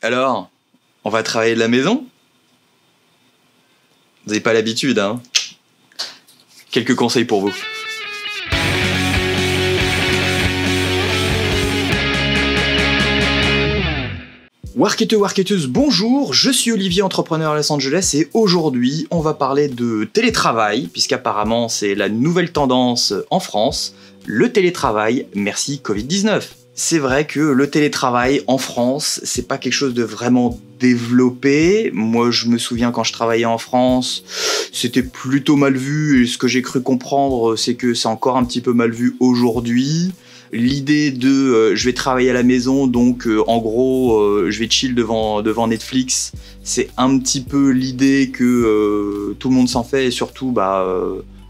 Alors, on va travailler de la maison? Vous n'avez pas l'habitude, hein? Quelques conseils pour vous. Warketeux, warketeuses, bonjour, je suis Olivier, entrepreneur à Los Angeles, et aujourd'hui, on va parler de télétravail, puisqu'apparemment c'est la nouvelle tendance en France, le télétravail, merci Covid-19. C'est vrai que le télétravail en France, c'est pas quelque chose de vraiment développé. Moi, je me souviens quand je travaillais en France, c'était plutôt mal vu, et ce que j'ai cru comprendre, c'est que c'est encore un petit peu mal vu aujourd'hui. L'idée de je vais travailler à la maison, donc en gros je vais chill devant Netflix, c'est un petit peu l'idée que tout le monde s'en fait, et surtout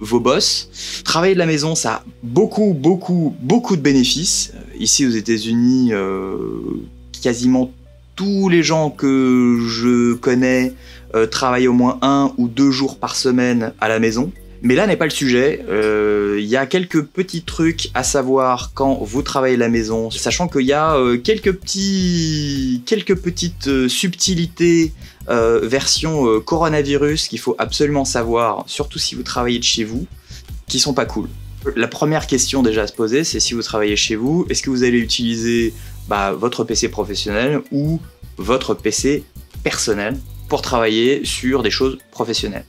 vos boss. Travailler de la maison, ça a beaucoup de bénéfices. Ici aux États-Unis, quasiment tous les gens que je connais travaillent au moins 1 ou 2 jours par semaine à la maison. Mais là n'est pas le sujet, il y a quelques petits trucs à savoir quand vous travaillez à la maison, sachant qu'il y a quelques petites subtilités version coronavirus qu'il faut absolument savoir, surtout si vous travaillez de chez vous, qui sont pas cool. La première question déjà à se poser, c'est si vous travaillez chez vous, est-ce que vous allez utiliser votre PC professionnel ou votre PC personnel pour travailler sur des choses professionnelles?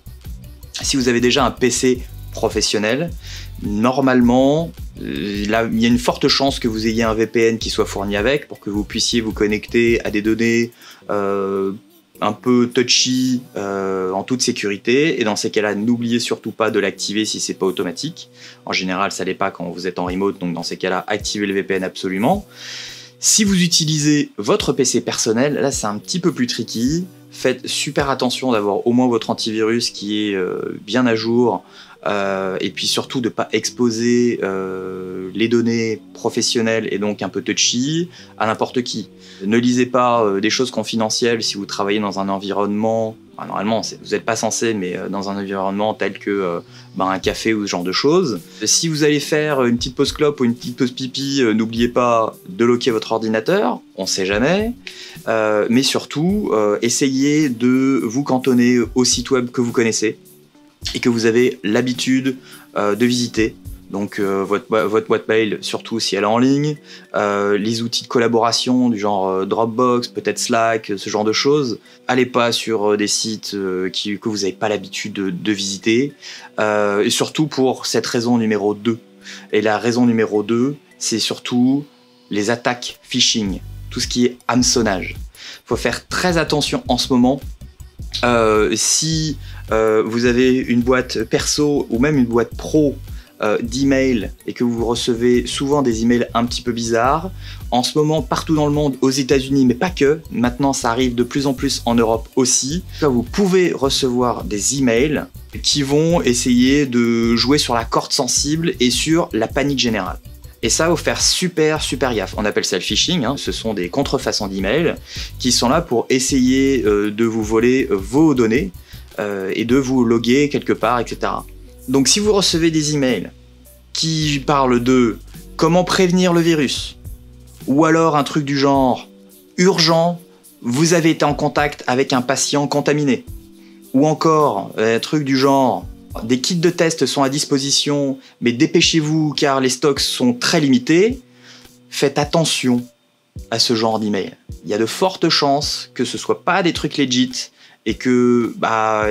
Si vous avez déjà un PC professionnel, normalement, il y a une forte chance que vous ayez un VPN qui soit fourni avec pour que vous puissiez vous connecter à des données un peu touchy en toute sécurité. Et dans ces cas-là, n'oubliez surtout pas de l'activer si c'est pas automatique. En général, ça l'est pas quand vous êtes en remote, donc dans ces cas-là, activez le VPN absolument. Si vous utilisez votre PC personnel, là c'est un petit peu plus tricky. Faites super attention d'avoir au moins votre antivirus qui est bien à jour, et puis surtout de ne pas exposer les données professionnelles et donc un peu touchy à n'importe qui. Ne lisez pas des choses confidentielles si vous travaillez dans un environnement, normalement vous n'êtes pas censé, mais dans un environnement tel que un café ou ce genre de choses. Si vous allez faire une petite pause clope ou une petite pause pipi, n'oubliez pas de locker votre ordinateur, on ne sait jamais, mais surtout essayez de vous cantonner au site web que vous connaissez et que vous avez l'habitude de visiter. Donc votre boîte mail, surtout si elle est en ligne, les outils de collaboration du genre Dropbox, peut-être Slack, ce genre de choses. Allez pas sur des sites que vous n'avez pas l'habitude de visiter, et surtout pour cette raison numéro 2. Et la raison numéro 2, c'est surtout les attaques phishing, tout ce qui est hameçonnage. Faut faire très attention en ce moment. Si vous avez une boîte perso ou même une boîte pro d'email et que vous recevez souvent des emails un petit peu bizarres, en ce moment partout dans le monde, aux États-Unis, mais pas que, maintenant ça arrive de plus en plus en Europe aussi, vous pouvez recevoir des emails qui vont essayer de jouer sur la corde sensible et sur la panique générale. Et ça, il faut faire super gaffe. On appelle ça le phishing, hein. Ce sont des contrefaçons d'emails qui sont là pour essayer de vous voler vos données et de vous loguer quelque part, etc. Donc si vous recevez des emails qui parlent de comment prévenir le virus, ou alors un truc du genre urgent, vous avez été en contact avec un patient contaminé, ou encore un truc du genre des kits de test sont à disposition, mais dépêchez-vous car les stocks sont très limités, faites attention à ce genre d'email. Il y a de fortes chances que ce soit pas des trucs legit, et que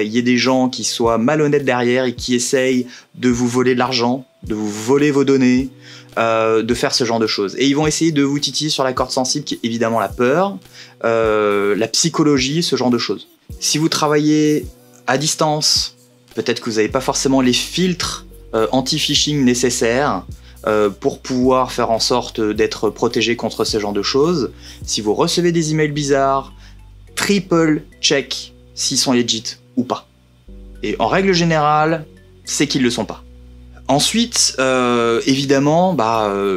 y ait des gens qui soient malhonnêtes derrière et qui essayent de vous voler de l'argent, de vous voler vos données, de faire ce genre de choses. Et ils vont essayer de vous titiller sur la corde sensible, qui est évidemment la peur, la psychologie, ce genre de choses. Si vous travaillez à distance, peut-être que vous n'avez pas forcément les filtres anti-phishing nécessaires pour pouvoir faire en sorte d'être protégé contre ce genre de choses. Si vous recevez des emails bizarres, triple check s'ils sont legit ou pas. Et en règle générale, c'est qu'ils ne le sont pas. Ensuite, évidemment,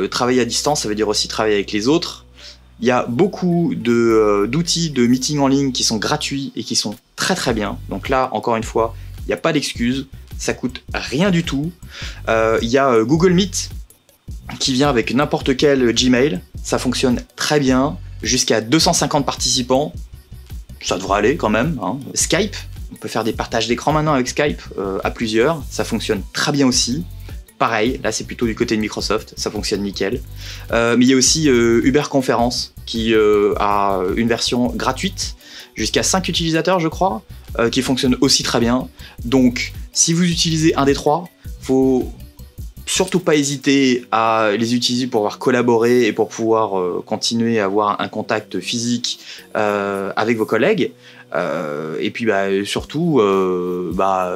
travailler à distance, ça veut dire aussi travailler avec les autres. Il y a beaucoup d'outils de meeting en ligne qui sont gratuits et qui sont très bien. Donc là, encore une fois, il n'y a pas d'excuse, ça coûte rien du tout. Il y a Google Meet qui vient avec n'importe quel Gmail, ça fonctionne très bien. jusqu'à 250 participants, ça devrait aller quand même, hein. Skype, on peut faire des partages d'écran maintenant avec Skype à plusieurs, ça fonctionne très bien aussi. Pareil, là c'est plutôt du côté de Microsoft, ça fonctionne nickel. Mais il y a aussi Uber Conférence qui a une version gratuite, jusqu'à 5 utilisateurs je crois, qui fonctionne aussi très bien. Donc si vous utilisez un des trois, faut surtout pas hésiter à les utiliser pour pouvoir collaborer et pour pouvoir continuer à avoir un contact physique avec vos collègues. Et puis surtout,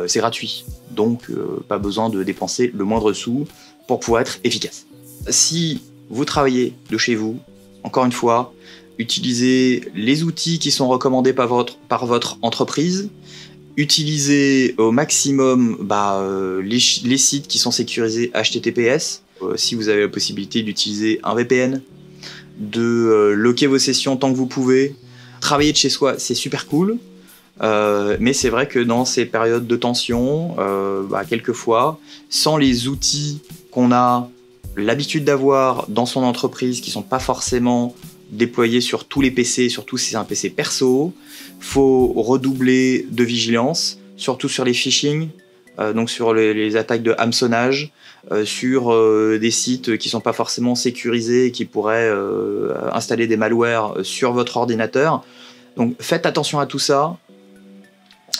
c'est gratuit. Donc pas besoin de dépenser le moindre sou pour pouvoir être efficace. Si vous travaillez de chez vous, encore une fois, utilisez les outils qui sont recommandés par votre entreprise. Utilisez au maximum les sites qui sont sécurisés HTTPS. Si vous avez la possibilité d'utiliser un VPN, de locker vos sessions tant que vous pouvez. Travailler de chez soi, c'est super cool. Mais c'est vrai que dans ces périodes de tension, quelquefois, sans les outils qu'on a l'habitude d'avoir dans son entreprise, qui ne sont pas forcément déployés sur tous les PC, surtout si c'est un PC perso, faut redoubler de vigilance, surtout sur les phishing, donc sur les attaques de hameçonnage, sur des sites qui ne sont pas forcément sécurisés et qui pourraient installer des malwares sur votre ordinateur. Donc faites attention à tout ça.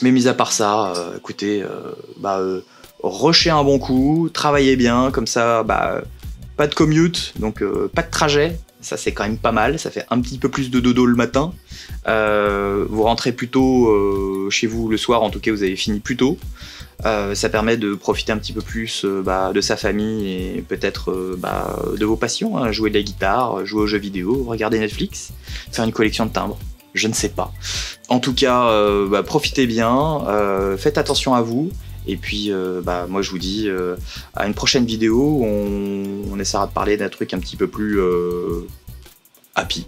Mais mis à part ça, écoutez, rushez un bon coup, travaillez bien, comme ça, pas de commute, donc pas de trajet. Ça c'est quand même pas mal, ça fait un petit peu plus de dodo le matin. Vous rentrez plus tôt chez vous le soir, en tout cas vous avez fini plus tôt. Ça permet de profiter un petit peu plus de sa famille et peut-être de vos passions, hein, jouer de la guitare, jouer aux jeux vidéo, regarder Netflix, faire une collection de timbres, je ne sais pas. En tout cas, profitez bien, faites attention à vous. Et puis, moi, je vous dis à une prochaine vidéo où on essaiera de parler d'un truc un petit peu plus happy.